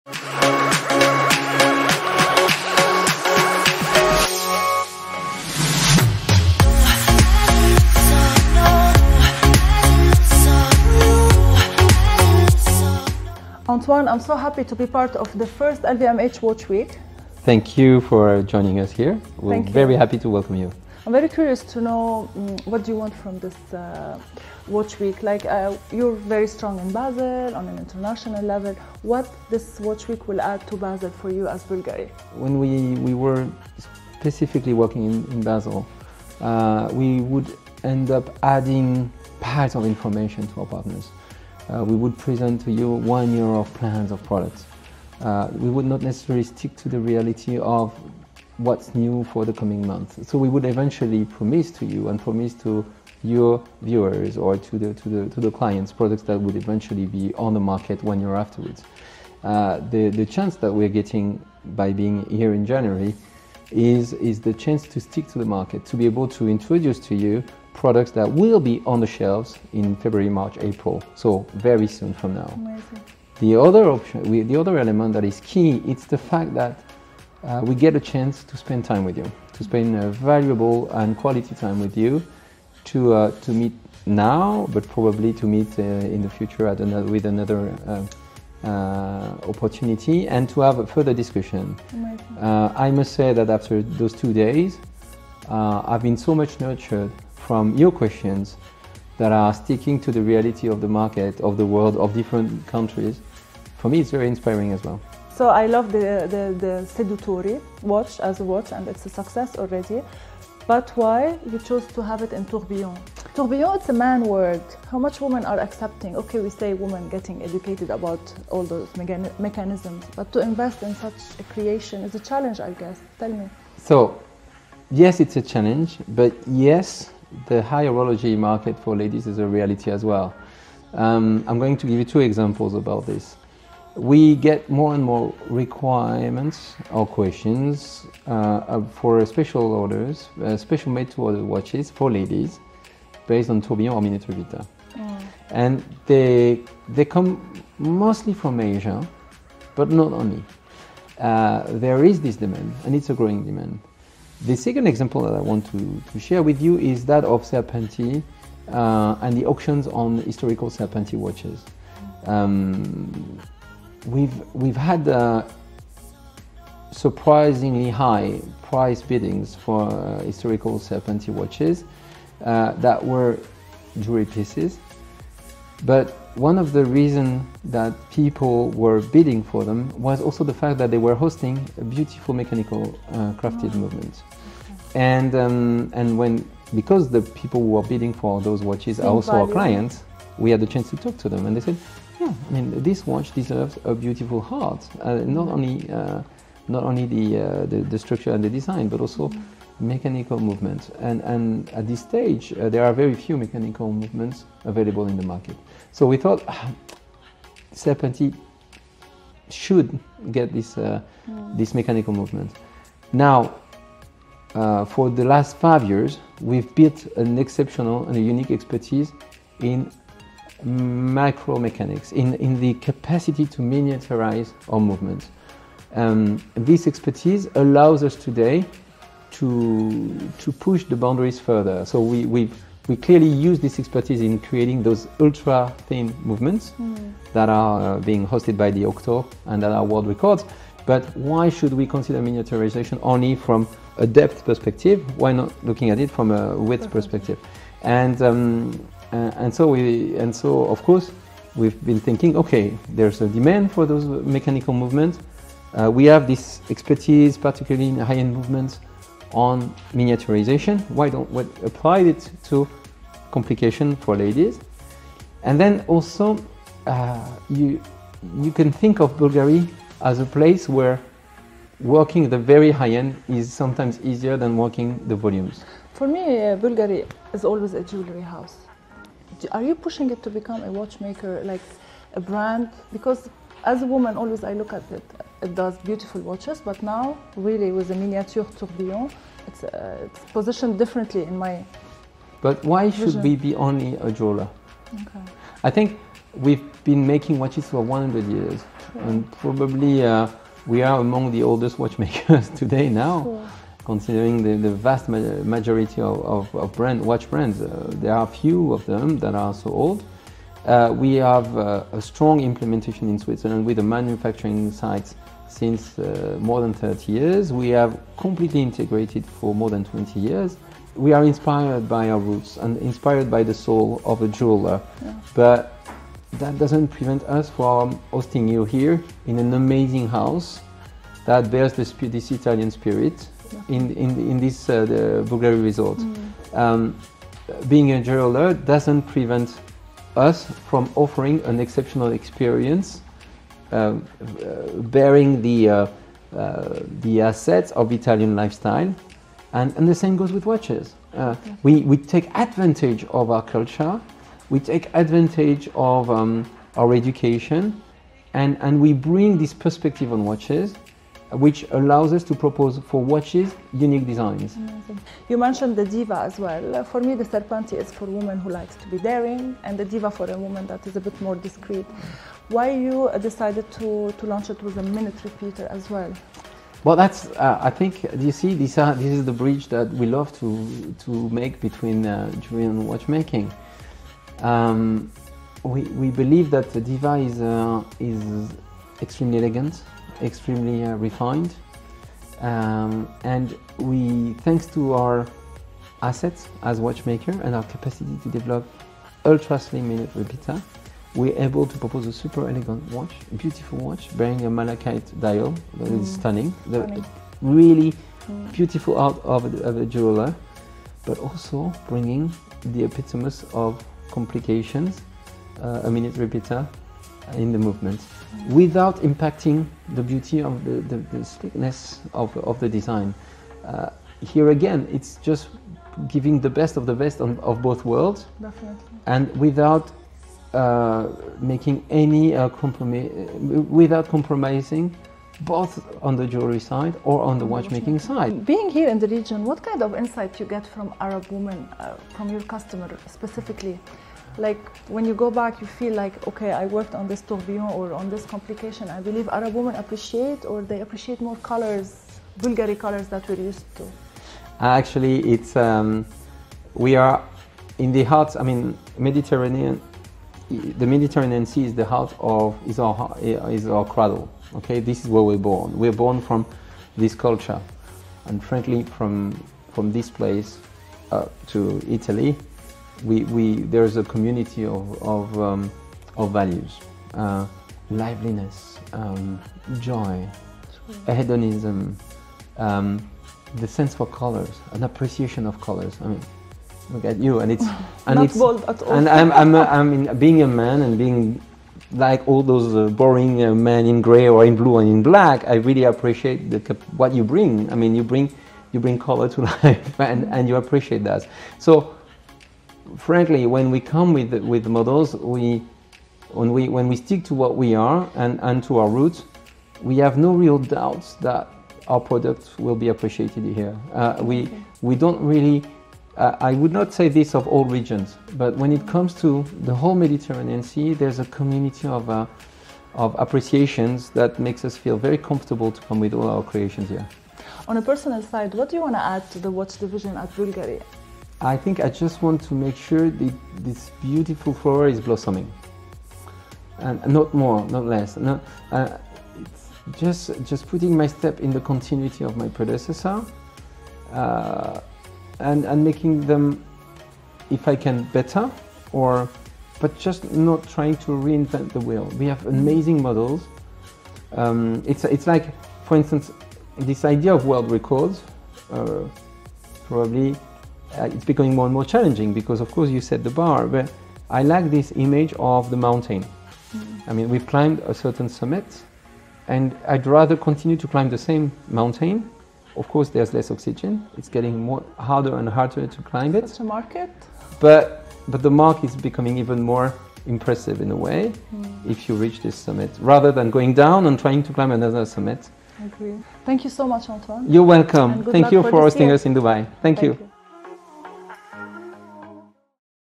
Antoine, I'm so happy to be part of the first LVMH Watch Week. Thank you for joining us here. We're very happy to welcome you. I'm very curious to know what do you want from this Watch Week. Like you're very strong in Basel on an international level. What this Watch Week will add to Basel for you as Bulgari? When we were specifically working in Basel, we would end up adding piles of information to our partners. We would present to you 1 year of plans of products. We would not necessarily stick to the reality of what's new for the coming month. So we would eventually promise to you and promise to your viewers or to the clients products that would eventually be on the market 1 year afterwards. The chance that we're getting by being here in January is the chance to stick to the market, to be able to introduce to you products that will be on the shelves in February, March, April, so very soon from now. Amazing. The other element that is key, it's the fact that we get a chance to spend time with you, to spend valuable and quality time with you, to meet now, but probably to meet in the future with another opportunity, and to have a further discussion. I must say that after those 2 days, I've been so much nurtured from your questions that are sticking to the reality of the market, of the world, of different countries. For me, it's very inspiring as well. So I love the Seduttori watch as a watch, and it's a success already. But why you chose to have it in tourbillon? Tourbillon, it's a man word. How much women are accepting? Okay, we say women getting educated about all those mechanisms, but to invest in such a creation is a challenge, I guess. Tell me. So, yes, it's a challenge, but yes, the high horology market for ladies is a reality as well. I'm going to give you 2 examples about this. We get more and more requirements or questions for special orders, special made-to-order watches for ladies based on tourbillon or miniature vita. And they come mostly from Asia, but not only. There is this demand, and it's a growing demand. The second example that I want to share with you is that of Serpenti and the auctions on historical Serpenti watches. We've had surprisingly high price biddings for historical Serpenti watches that were jewelry pieces. But one of the reasons that people were bidding for them was also the fact that they were hosting a beautiful mechanical crafted movement. And because the people who were bidding for those watches are also our clients, we had the chance to talk to them, and they said, yeah, I mean, this watch deserves a beautiful heart, not only the structure and the design, but also mechanical movement. And at this stage, there are very few mechanical movements available in the market. So we thought Serpenti should get this mechanical movement. Now, for the last 5 years, we've built an exceptional and a unique expertise in micromechanics, in the capacity to miniaturize our movements. This expertise allows us today to push the boundaries further. So we clearly use this expertise in creating those ultra thin movements that are being hosted by the Octo and that are world records. But why should we consider miniaturization only from a depth perspective? Why not looking at it from a width perspective? And so of course we've been thinking, okay, there's a demand for those mechanical movements. We have this expertise, particularly in high-end movements, on miniaturization. Why don't we apply it to complication for ladies? And then also you can think of Bulgari as a place where working the very high end is sometimes easier than working the volumes. For me, Bulgari is always a jewelry house. Are you pushing it to become a watchmaker, like a brand? Because as a woman, always I look at it. It does beautiful watches, but now really with a miniature tourbillon, it's positioned differently in my But why should we be only a jeweler? Okay. I think we've been making watches for 100 years. and probably we are among the oldest watchmakers today now. Cool. Considering the vast majority of watch brands. There are few of them that are so old. We have a strong implementation in Switzerland with the manufacturing sites since more than 30 years. We have completely integrated for more than 20 years. We are inspired by our roots and inspired by the soul of a jeweler. Yeah. But that doesn't prevent us from hosting you here in an amazing house that bears this Italian spirit. In this the Bulgari resort. Being a jeweler doesn't prevent us from offering an exceptional experience, bearing the assets of Italian lifestyle, and the same goes with watches. We take advantage of our culture, we take advantage of our education, and we bring this perspective on watches, which allows us to propose for watches unique designs. Amazing. You mentioned the Diva as well. For me, the Serpenti is for women who likes to be daring, and the Diva for a woman that is a bit more discreet. Why you decided to launch it with a minute repeater as well? Well, that's I think you see this is the bridge that we love to make between jewelry and watchmaking. We believe that the Diva is extremely elegant, extremely refined, and we, thanks to our assets as watchmaker and our capacity to develop ultra slim minute repeater, we're able to propose a super elegant watch, a beautiful watch bearing a malachite dial that is stunning, really beautiful art of a jeweler, but also bringing the epitome of complications, a minute repeater in the movement, without impacting the beauty of the slickness of the design. Here again, it's just giving the best of of both worlds. Definitely. And without making any without compromising both on the jewelry side or on the watchmaking side. Being here in the region, what kind of insight you get from Arab women, from your customer specifically? Like when you go back, you feel like, okay, I worked on this tourbillon or on this complication. I believe Arab women appreciate, or they appreciate more colors, Bulgari colors that we're used to. Actually, it's we are in the heart. I mean, Mediterranean. The Mediterranean Sea is the heart of is our cradle. Okay, this is where we're born. We're born from this culture, and frankly, from this place to Italy. There's a community of values, liveliness, joy, hedonism, the sense for colors, an appreciation of colors. I mean, look at you, and it's not bold at all. And I'm being a man and being like all those boring men in grey or in blue and in black. I really appreciate what you bring. I mean, you bring color to life, and you appreciate that. So. Frankly, when we come with models, when we stick to what we are and to our roots, we have no real doubts that our product will be appreciated here. We don't really. I would not say this of all regions, but when it comes to the whole Mediterranean Sea, there's a community of appreciations that makes us feel very comfortable to come with all our creations here. On a personal side, what do you want to add to the watch division at Bulgari? I think I just want to make sure that this beautiful flower is blossoming, and not more, not less. No, it's just putting my step in the continuity of my predecessor, and making them, if I can, better, but just not trying to reinvent the wheel. We have amazing models. It's like, for instance, this idea of world records, probably. It's becoming more and more challenging because, of course, you set the bar, but I like this image of the mountain. I mean, we've climbed a certain summit, and I'd rather continue to climb the same mountain. Of course, there's less oxygen. It's getting harder and harder to climb it. Such a market. But the mark is becoming even more impressive in a way if you reach this summit, rather than going down and trying to climb another summit. I agree. Thank you so much, Antoine. You're welcome. Thank you for hosting us in Dubai. Thank you.